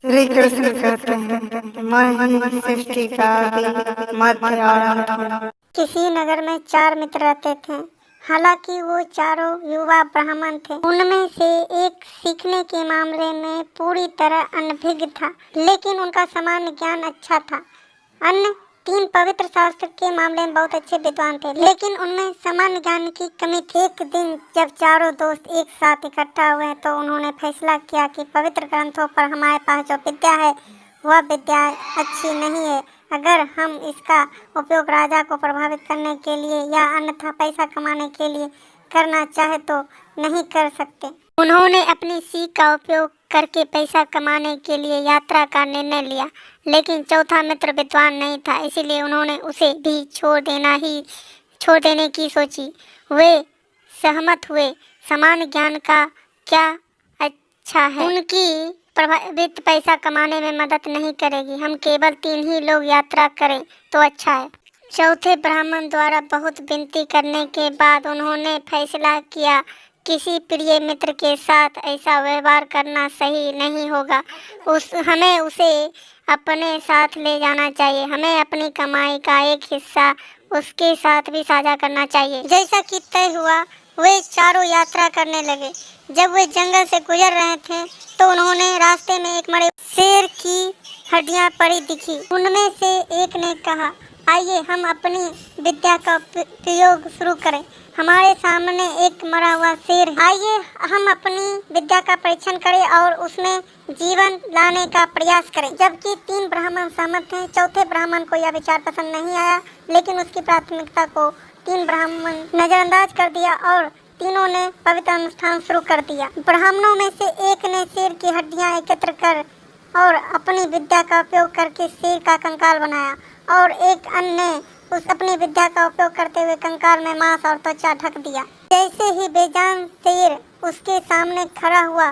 श्री कृष्ण कहते हैं, मैं ही सृष्टि का आदि मध्य और अंत हूँ। किसी नगर में 4 मित्र रहते थे। हालांकि वो चारों युवा ब्राह्मण थे। उनमें से एक सीखने के मामले में पूरी तरह अनभिज्ञ था, लेकिन उनका सामान्य ज्ञान अच्छा था। अन्य 3 पवित्र शास्त्र के मामले में बहुत अच्छे विद्वान थे, लेकिन उनमें सामान्य ज्ञान की कमी थी। एक दिन जब चारों दोस्त एक साथ इकट्ठा हुए तो उन्होंने फैसला किया कि पवित्र ग्रंथों पर हमारे पास जो विद्या है वह विद्या अच्छी नहीं है। अगर हम इसका उपयोग राजा को प्रभावित करने के लिए या अन्यथा पैसा कमाने के लिए करना चाहे तो नहीं कर सकते। उन्होंने अपनी सीख का उपयोग करके पैसा कमाने के लिए यात्रा का निर्णय लिया, लेकिन चौथा मित्र विद्वान नहीं था, इसीलिए उन्होंने उसे भी छोड़ देने की सोची। वे सहमत हुए। सामान्य ज्ञान का क्या अच्छा है, उनकी प्रभावित पैसा कमाने में मदद नहीं करेगी। हम केवल 3 ही लोग यात्रा करें तो अच्छा है। चौथे ब्राह्मण द्वारा बहुत विनती करने के बाद उन्होंने फैसला किया, किसी प्रिय मित्र के साथ ऐसा व्यवहार करना सही नहीं होगा। हमें उसे अपने साथ ले जाना चाहिए। हमें अपनी कमाई का एक हिस्सा उसके साथ भी साझा करना चाहिए। जैसा कि तय हुआ, वे चारों यात्रा करने लगे। जब वे जंगल से गुजर रहे थे तो उन्होंने रास्ते में एक मरे शेर की हड्डियां पड़ी दिखी। उनमें से एक ने कहा, आइए हम अपनी विद्या का प्रयोग शुरू करें। हमारे सामने एक मरा हुआ शेर है। आइए हम अपनी विद्या का परीक्षण करें और उसमें जीवन लाने का प्रयास करें। जबकि 3 ब्राह्मण सहमत थे, चौथे ब्राह्मण को यह विचार पसंद नहीं आया, लेकिन उसकी प्राथमिकता को 3 ब्राह्मण नजरअंदाज कर दिया और तीनों ने पवित्र अनुष्ठान शुरू कर दिया। ब्राह्मणों में से एक ने शेर की हड्डियां एकत्र कर और अपनी विद्या का उपयोग करके शेर का कंकाल बनाया और एक अन्य ने उस अपनी विद्या का उपयोग करते हुए कंकाल में मांस और त्वचा ढक दिया। जैसे ही बेजान शेर उसके सामने खड़ा हुआ,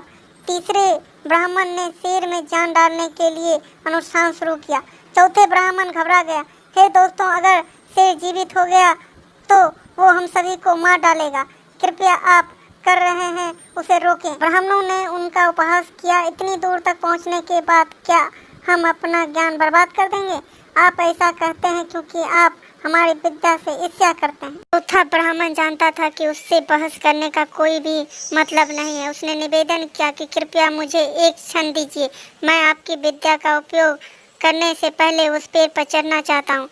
तीसरे ब्राह्मण ने शेर में जान डालने के लिए अनुष्ठान शुरू किया। चौथे ब्राह्मण घबरा गया। हे दोस्तों, अगर शेर जीवित हो गया तो वो हम सभी को मार डालेगा। कृपया आप कर रहे हैं उसे रोकें। ब्राह्मणों ने उनका उपहास किया। इतनी दूर तक पहुंचने के बाद क्या हम अपना ज्ञान बर्बाद कर देंगे? आप ऐसा कहते हैं क्योंकि आप हमारी विद्या से ईर्ष्या करते हैं। चौथा ब्राह्मण जानता था कि उससे बहस करने का कोई भी मतलब नहीं है। उसने निवेदन किया कि कृपया मुझे एक क्षण दीजिए, मैं आपकी विद्या का उपयोग करने से पहले उस पेड़ पर चढ़ना चाहता हूँ।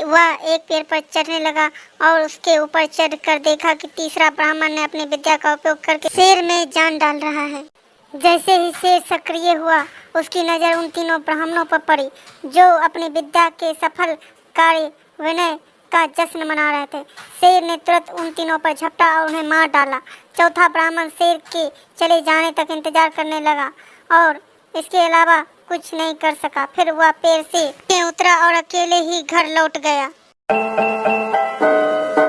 वह एक पेड़ पर चढ़ने लगा और उसके ऊपर चढ़कर देखा कि तीसरा ब्राह्मण ने अपनी विद्या का उपयोग करके शेर में जान डाल रहा है। जैसे ही शेर सक्रिय हुआ, उसकी नज़र उन तीनों ब्राह्मणों पर पड़ी जो अपनी विद्या के सफल कार्य विनय का जश्न मना रहे थे। शेर ने तुरंत उन तीनों पर झपटा और उन्हें मार डाला। चौथा ब्राह्मण शेर के चले जाने तक इंतजार करने लगा और इसके अलावा कुछ नहीं कर सका। फिर वह पेड़ से उतरा और अकेले ही घर लौट गया।